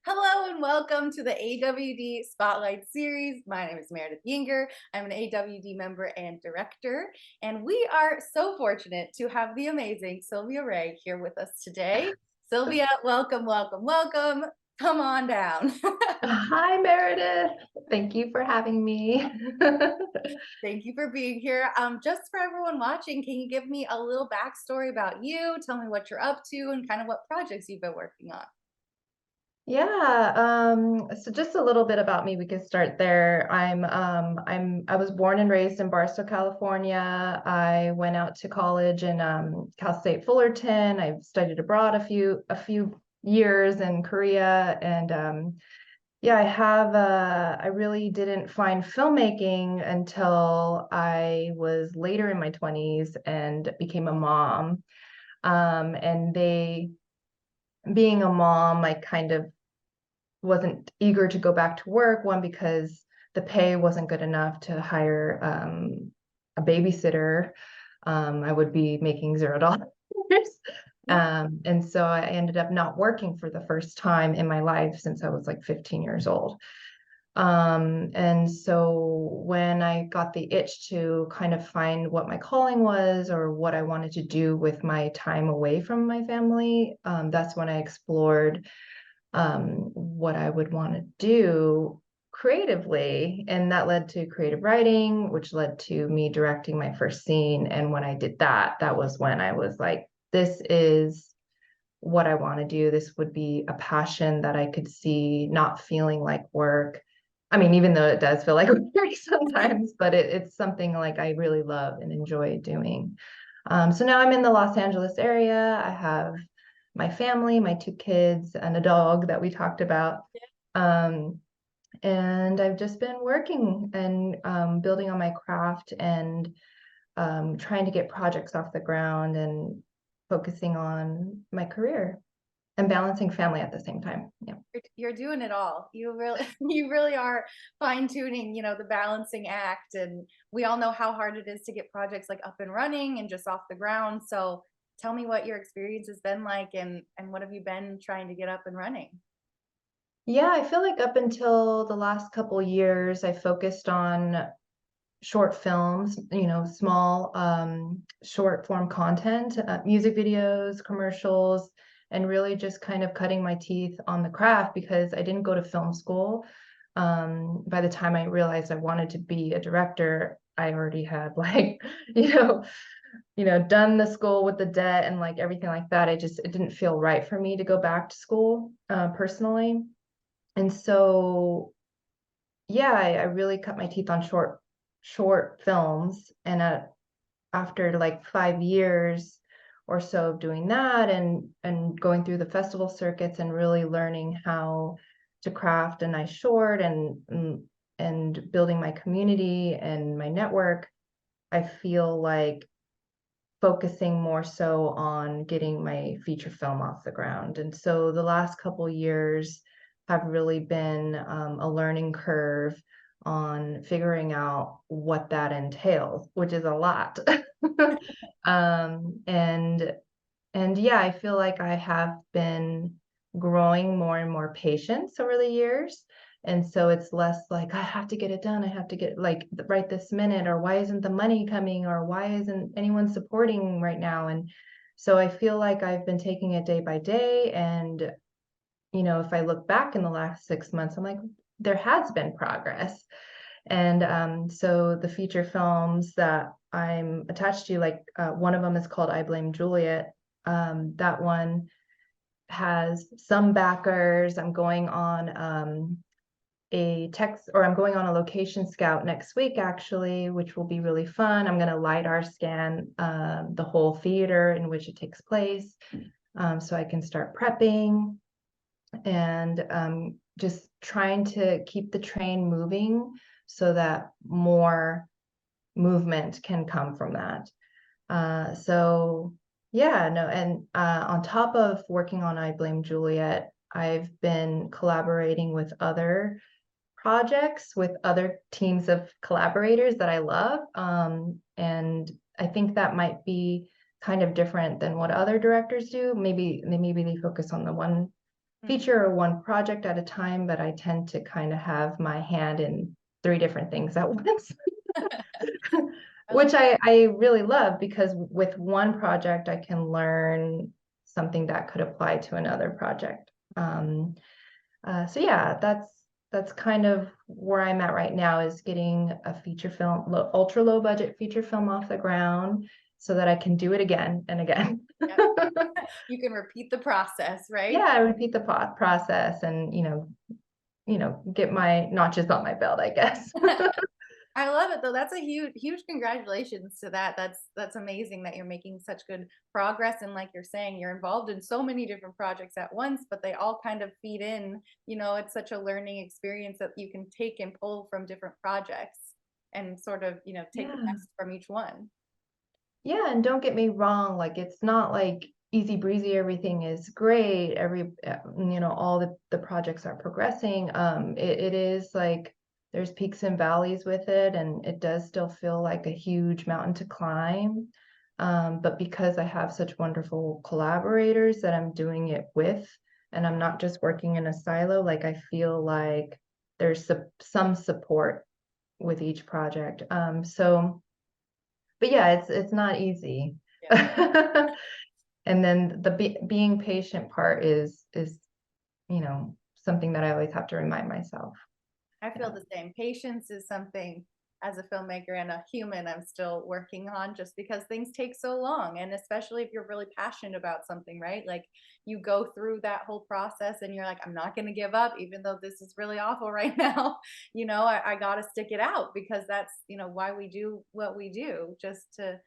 Hello and welcome to the AWD Spotlight series. My name is Meredith Yinger. I'm an AWD member and director, and we are so fortunate to have the amazing Sylvia Ray here with us today. Sylvia, welcome, welcome, welcome. Come on down. Hi, Meredith. Thank you for having me. Thank you for being here. Just for everyone watching, can you give me a little backstory about you? Tell me what you're up to and kind of what projects you've been working on. Yeah, so just a little bit about me, we could start there. I was born and raised in Barstow, California. I went out to college in Cal State Fullerton. I've studied abroad a few years in Korea, and yeah, I really didn't find filmmaking until I was later in my 20s and became a mom. And being a mom, I kind of wasn't eager to go back to work. One, because the pay wasn't good enough to hire a babysitter. I would be making $0. Yeah. And so I ended up not working for the first time in my life since I was like 15 years old. And so when I got the itch to kind of find what my calling was or what I wanted to do with my time away from my family, that's when I explored what I would want to do creatively. And that led to creative writing, which led to me directing my first scene. And when I did that, that was when I was like, this is what I want to do. This would be a passion that I could see not feeling like work. I mean, even though it does feel like work sometimes, but it's something like I really love and enjoy doing. So now I'm in the Los Angeles area. I have my family, my two kids, and a dog that we talked about. Um, and I've just been working and building on my craft and trying to get projects off the ground and focusing on my career and balancing family at the same time. Yeah. You're doing it all. You really you really are fine tuning, the balancing act. And we all know how hard it is to get projects like up and running and just off the ground. So tell me what your experience has been like and what have you been trying to get up and running? Yeah, I feel like up until the last couple years, I focused on short films, small short form content, music videos, commercials, and really just kind of cutting my teeth on the craft because I didn't go to film school. By the time I realized I wanted to be a director, I already had like, you know, done the school with the debt and like everything like that. It didn't feel right for me to go back to school personally. And so yeah, I really cut my teeth on short films. And after like 5 years or so of doing that and going through the festival circuits and really learning how to craft a nice short and building my community and my network, I feel like focusing more so on getting my feature film off the ground. And so the last couple years have really been a learning curve on figuring out what that entails, which is a lot. um, and and yeah, I feel like I have been growing more and more patience over the years. And so it's less like I have to get it done. I have to get like right this minute, or why isn't the money coming, or why isn't anyone supporting right now? And so I feel like I've been taking it day by day. And, if I look back in the last 6 months, I'm like, there has been progress. And so the feature films that I'm attached to, like one of them is called I Blame Juliet. That one has some backers. I'm going on a location scout next week, actually, which will be really fun. I'm going to LiDAR scan the whole theater in which it takes place, so I can start prepping and just trying to keep the train moving so that more movement can come from that. So yeah, no, and on top of working on I Blame Juliet, I've been collaborating with other projects with other teams of collaborators that I love. And I think that might be kind of different than what other directors do. Maybe they focus on the one feature or one project at a time, but I tend to kind of have my hand in 3 different things at once. I love Which I really love, because with one project I can learn something that could apply to another project. So yeah, that's kind of where I'm at right now, is getting a feature film, ultra low budget feature film off the ground so that I can do it again and again. Yep. You can repeat the process, right? Yeah, repeat the process, and get my notches on my belt, I guess. I love it though. That's a huge congratulations to that. That's amazing that you're making such good progress. And like you're saying, you're involved in so many different projects at once, but they all kind of feed in. It's such a learning experience that you can take and pull from different projects and sort of, take the Yeah. best from each one. Yeah, and don't get me wrong, like it's not like easy breezy, everything is great. All the projects are progressing. It is like there's peaks and valleys with it, and it does still feel like a huge mountain to climb. But because I have such wonderful collaborators that I'm doing it with, and I'm not just working in a silo, like I feel like there's some support with each project. But yeah, it's not easy. Yeah. And then the being patient part is something that I always have to remind myself. I feel Yeah. the same. Patience is something as a filmmaker and a human I'm still working on, just because things take so long. And especially if you're really passionate about something, right? Like you go through that whole process and you're like, I'm not going to give up, even though this is really awful right now. I got to stick it out, because that's, why we do what we do, just to,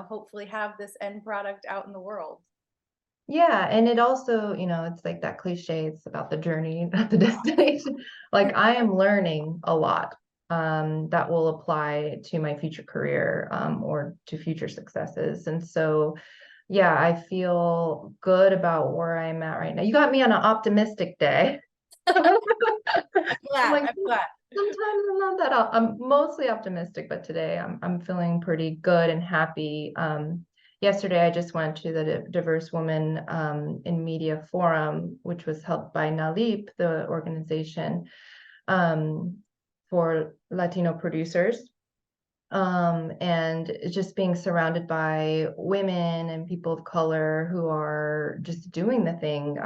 hopefully have this end product out in the world. Yeah, and it also, it's like that cliche, it's about the journey, not the destination. Like I am learning a lot that will apply to my future career, or to future successes. And so, yeah, I feel good about where I'm at right now. You got me on an optimistic day. I'm Glad. like, I'm glad. sometimes I'm not that I'm mostly optimistic, but today I'm feeling pretty good and happy. Yesterday I just went to the Diverse Women in Media Forum, which was held by NALIP, the organization um, for Latino producers. And just being surrounded by women and people of color who are just doing the thing.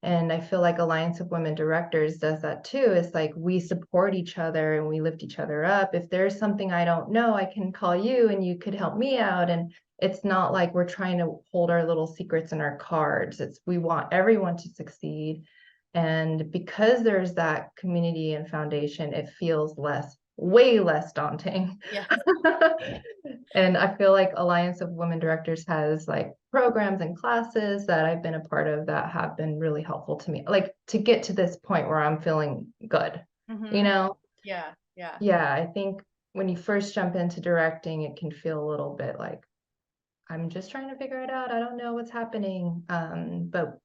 And I feel like Alliance of Women Directors does that too. It's like we support each other and we lift each other up. If there's something I don't know, I can call you and you could help me out. And it's not like we're trying to hold our little secrets in our cards. We want everyone to succeed. And because there's that community and foundation, it feels way less daunting. Yeah. And I feel like Alliance of Women Directors has like programs and classes that I've been a part of that have been really helpful to me, like to get to this point where I'm feeling good, you Hmm. know? Yeah. Yeah. Yeah, I think when you first jump into directing, it can feel a little bit like I'm just trying to figure it out. I don't know what's happening. But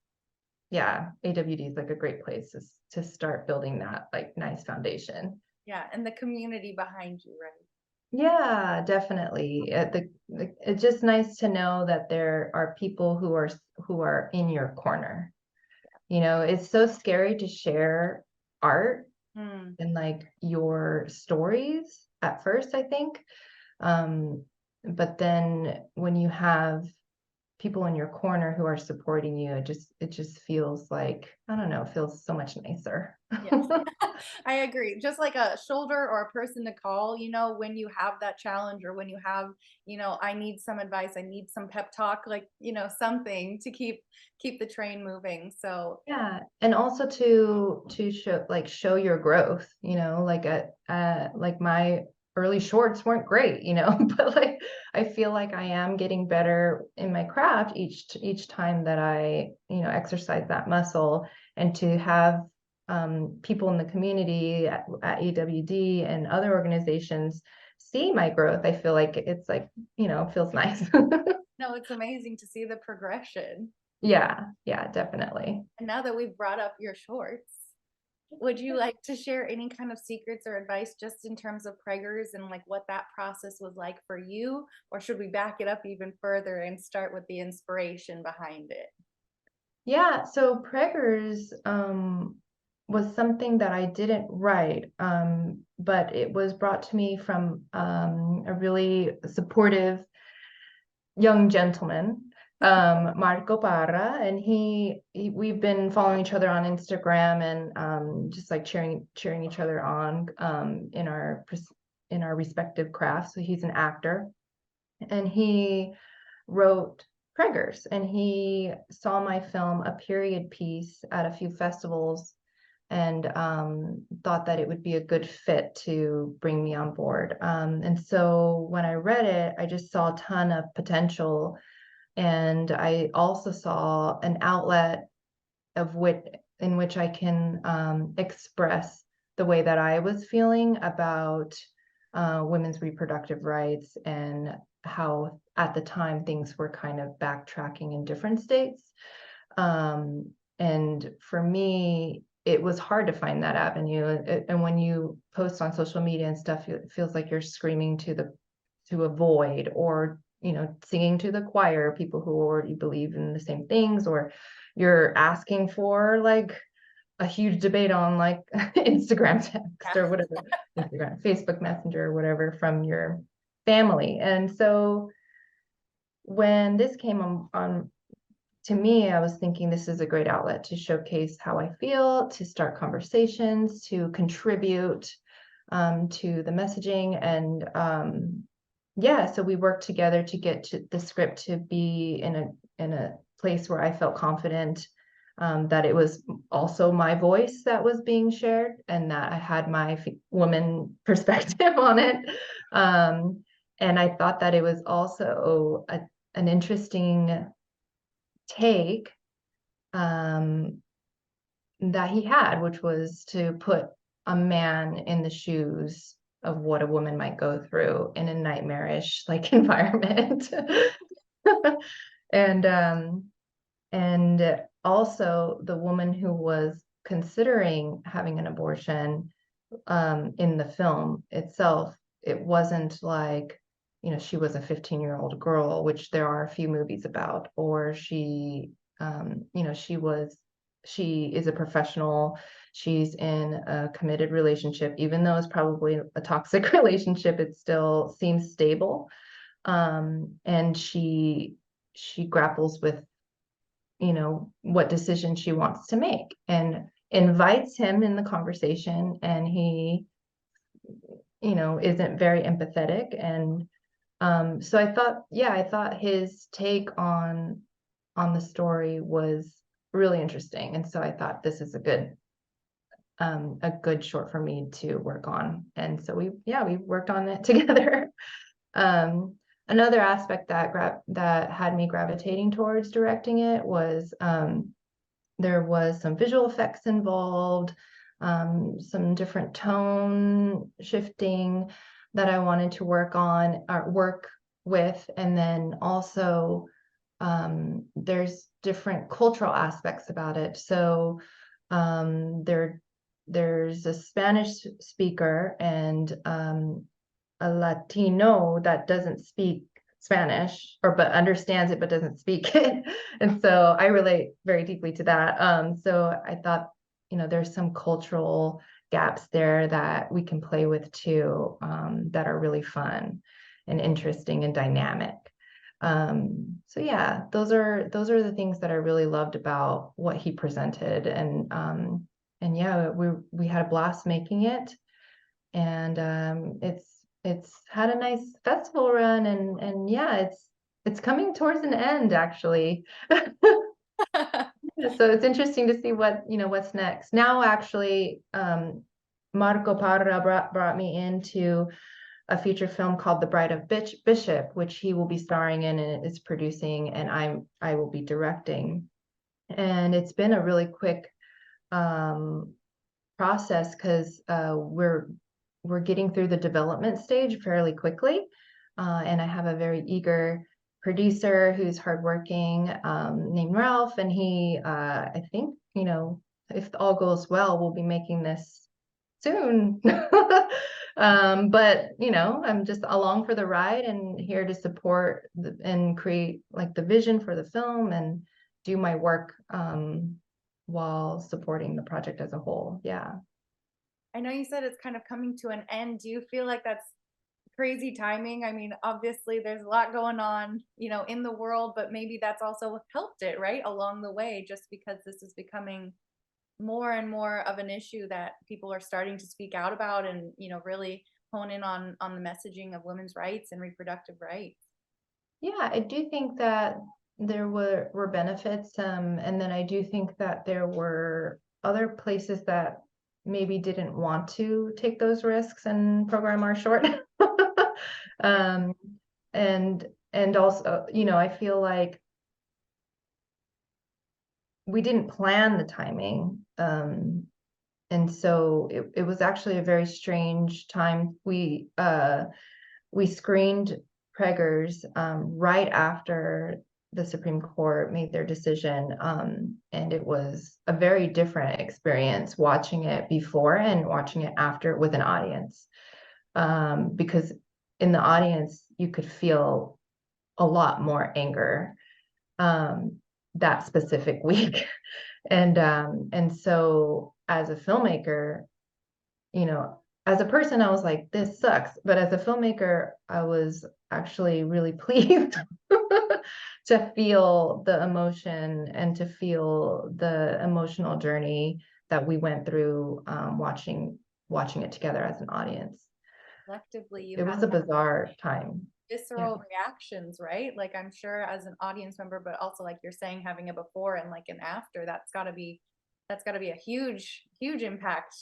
yeah, AWD is like a great place to start building that like nice foundation. Yeah. And the community behind you, right? Yeah, definitely. It's just nice to know that there are people who are in your corner. It's so scary to share art Mm. and like your stories at first, I think. Um, but then when you have people in your corner who are supporting you, it just feels like, I don't know, it feels so much nicer. Yes, I agree. Just like a shoulder or a person to call, when you have that challenge, or when you have, I need some advice, I need some pep talk, like, something to keep the train moving. So, Yeah, and also to show your growth, like my early shorts weren't great, but like I feel like I am getting better in my craft each time that I, exercise that muscle. And to have people in the community at AWD and other organizations see my growth, I feel like it's like, feels nice. no, it's amazing to see the progression. Yeah, yeah, definitely. And now that we've brought up your shorts, would you like to share any kind of secrets or advice just in terms of Preggers and like what that process was like for you? Or should we back it up even further and start with the inspiration behind it? Yeah, so Preggers was something that I didn't write, but it was brought to me from a really supportive young gentleman, Marco Parra, and we've been following each other on Instagram and just like cheering each other on in our respective crafts. So he's an actor, and he wrote Preggers, and he saw my film, a period piece, at a few festivals, and thought that it would be a good fit to bring me on board. And so when I read it, I just saw a ton of potential, and I also saw an outlet in which I can express the way that I was feeling about women's reproductive rights, and how at the time things were kind of backtracking in different states. And for me, it was hard to find that avenue. And when you post on social media and stuff, it feels like you're screaming to a void, or singing to the choir, people who already believe in the same things, or you're asking for like a huge debate on like Instagram text or whatever, Instagram, Facebook Messenger or whatever, from your family. And so when this came on to me, I was thinking this is a great outlet to showcase how I feel, to start conversations, to contribute to the messaging. And yeah, so we worked together to get to the script to be in a place where I felt confident that it was also my voice that was being shared, and that I had my woman perspective on it. And I thought that it was also an interesting take that he had, which was to put a man in the shoes of what a woman might go through in a nightmarish like environment. and and also the woman who was considering having an abortion, in the film itself, it wasn't like, she was a 15-year-old girl, which there are a few movies about, or she, she is a professional, she's in a committed relationship, even though it's probably a toxic relationship, it still seems stable. And she grapples with, what decision she wants to make, and invites him in the conversation, and he, isn't very empathetic. And so I thought his take on the story was really interesting, and so I thought this is a good short for me to work on. And so we worked on it together. um Another aspect that had me gravitating towards directing it was, there was some visual effects involved, some different tone shifting that I wanted to work on or work with. And then also, there's different cultural aspects about it. So there's a Spanish speaker and a Latino that doesn't speak Spanish, but understands it but doesn't speak it. And so I relate very deeply to that. So I thought, there's some cultural gaps there that we can play with too, that are really fun and interesting and dynamic. So yeah, those are the things that I really loved about what he presented. And yeah, we had a blast making it. And it's had a nice festival run, and yeah, it's coming towards an end, actually. So it's interesting to see what's next. Now, actually, Marco Parra brought me into a feature film called The Bride of Bishop, which he will be starring in and is producing, and I will be directing. And it's been a really quick process, because we're getting through the development stage fairly quickly. And I have a very eager producer who's hardworking, named Ralph. And he, I think, if all goes well, we'll be making this soon. But, I'm just along for the ride and here to support and create like the vision for the film and do my work while supporting the project as a whole. Yeah. I know you said it's kind of coming to an end. Do you feel like that's crazy timing? I mean, obviously there's a lot going on, in the world, but maybe that's also helped it, right? Along the way, just because this is becoming more and more of an issue that people are starting to speak out about and, really hone in on the messaging of women's rights and reproductive rights. Yeah, I do think that there were benefits, and then I do think that there were other places that maybe didn't want to take those risks and program our short. um, and also, I feel like we didn't plan the timing, and so it was actually a very strange time. We screened Preggers right after the Supreme Court made their decision. And it was a very different experience watching it before and watching it after with an audience. Because in the audience, you could feel a lot more anger that specific week. And so as a filmmaker, as a person, I was like, this sucks. But as a filmmaker, I was actually really pleased to feel the emotion and to feel the emotional journey that we went through watching it together as an audience. Collectively, you It have was a bizarre time. Yeah. visceral reactions, right? Like I'm sure as an audience member, but also like you're saying, having a before and like an after, that's gotta be a huge, huge impact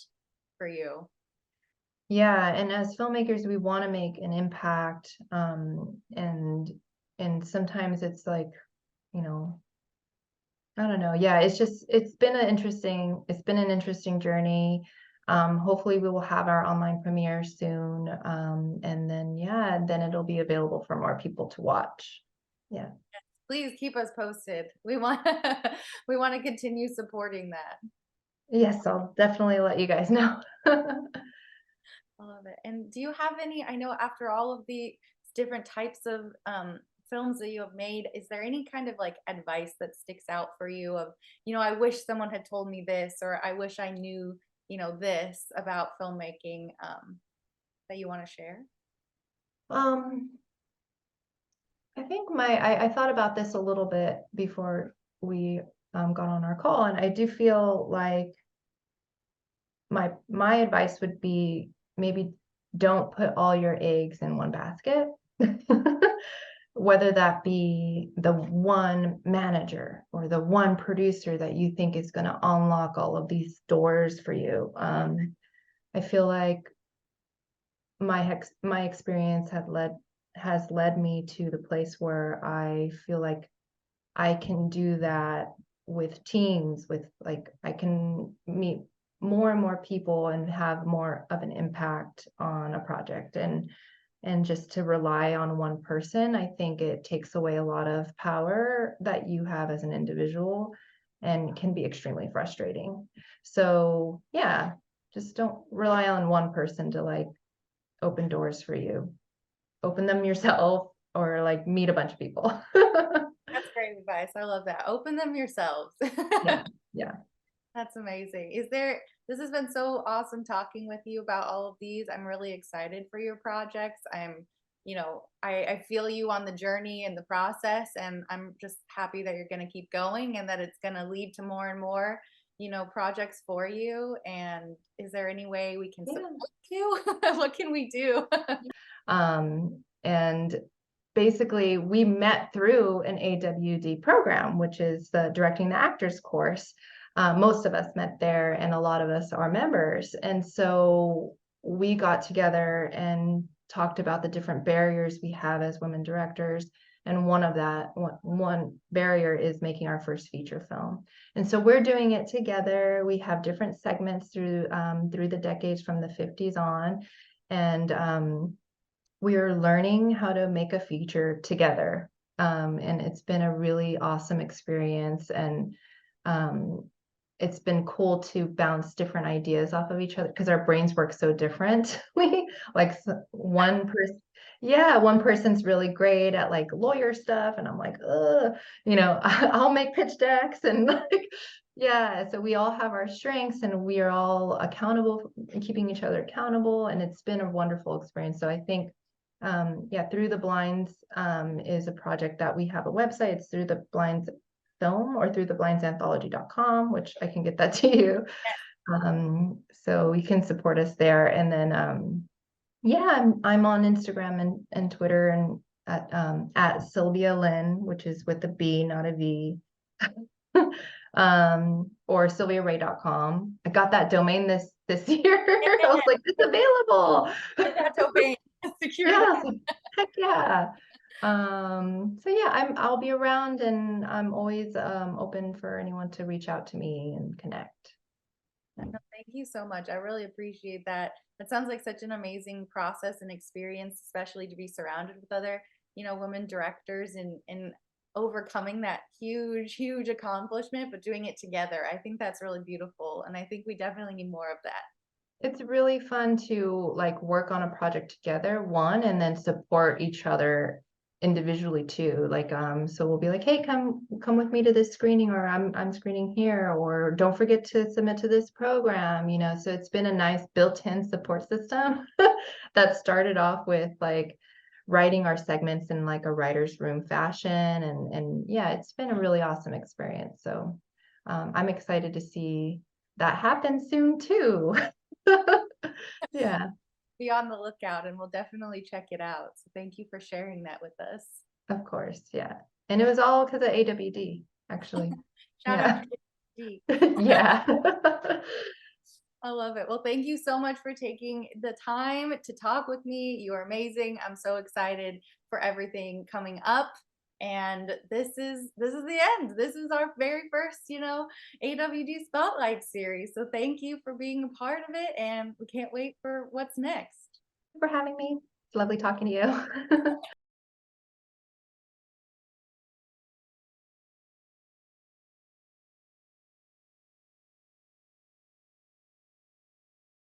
for you. Yeah, and as filmmakers, we want to make an impact, and sometimes it's like, you know, I don't know. Yeah, it's been an interesting journey. Hopefully we will have our online premiere soon. And then yeah, then it'll be available for more people to watch. Yeah. Please keep us posted. We want we want to continue supporting that. Yes, I'll definitely let you guys know. I love it. And do you have any, I know after all of the different types of films that you have made, is there any kind of like advice that sticks out for you of, I wish someone had told me this, or I wish I knew, this about filmmaking that you want to share? Um, I think I thought about this a little bit before we got on our call, and I do feel like my advice would be maybe don't put all your eggs in one basket. Whether that be the one manager or the one producer that you think is going to unlock all of these doors for you. I feel like my experience has led me to the place where I feel like I can do that with teams, with like I can meet more and more people and have more of an impact on a project. And just to rely on one person, I think it takes away a lot of power that you have as an individual and can be extremely frustrating. So yeah, just don't rely on one person to like open doors for you. Open them yourself or like meet a bunch of people. That's great advice. I love that. Open them yourselves. Yeah, yeah. That's amazing. This has been so awesome talking with you about all of these. I'm really excited for your projects. I feel you on the journey and the process, and I'm just happy that you're going to keep going and that it's going to lead to more and more, projects for you. And is there any way we can support you? What can we do? And basically we met through an AWD program, which is the Directing the Actors course. Most of us met there and a lot of us are members. And so we got together and talked about the different barriers we have as women directors. And one barrier is making our first feature film. And so we're doing it together. We have different segments through the decades from the 50s on. And we are learning how to make a feature together. And it's been a really awesome experience. And it's been cool to bounce different ideas off of each other because our brains work so differently. Like one person, Yeah, one person's really great at like lawyer stuff, and I'm like, I'll make pitch decks and like, yeah. So we all have our strengths, and we are all accountable, keeping each other accountable, and it's been a wonderful experience. So I think, yeah, Through the Blinds is a project that we have a website. It's Through the Blinds Film or through the blinds anthology.com, which I can get that to you. So you can support us there, and then yeah, I'm on Instagram and Twitter and at Sylvia Lynn, which is with a B, not a V. Or sylviaray.com. I got that domain this year. I was like, it's available. Get that domain. Secure Yeah, that. so heck yeah. So yeah, I'll be around, and I'm always open for anyone to reach out to me and connect. No, thank you so much. I really appreciate that. That sounds like such an amazing process and experience, especially to be surrounded with other, women directors and overcoming that huge, huge accomplishment, but doing it together. I think that's really beautiful. And I think we definitely need more of that. It's really fun to like work on a project together, one, and then support each other individually too. Like, so we'll be like, hey, come with me to this screening, or I'm screening here, or don't forget to submit to this program, So it's been a nice built-in support system that started off with like writing our segments in like a writer's room fashion, and yeah, it's been a really awesome experience. So I'm excited to see that happen soon too. Yeah, Be on the lookout and we'll definitely check it out. So thank you for sharing that with us. of course. Yeah. And it was all because of AWD, actually. Shout out Yeah. to G. Yeah. I love it. Well, thank you so much for taking the time to talk with me. You are amazing. I'm so excited for everything coming up. And this is the end. This is our very first, AWD Spotlight series. So thank you for being a part of it, and we can't wait for what's next. For having me. It's lovely talking to you.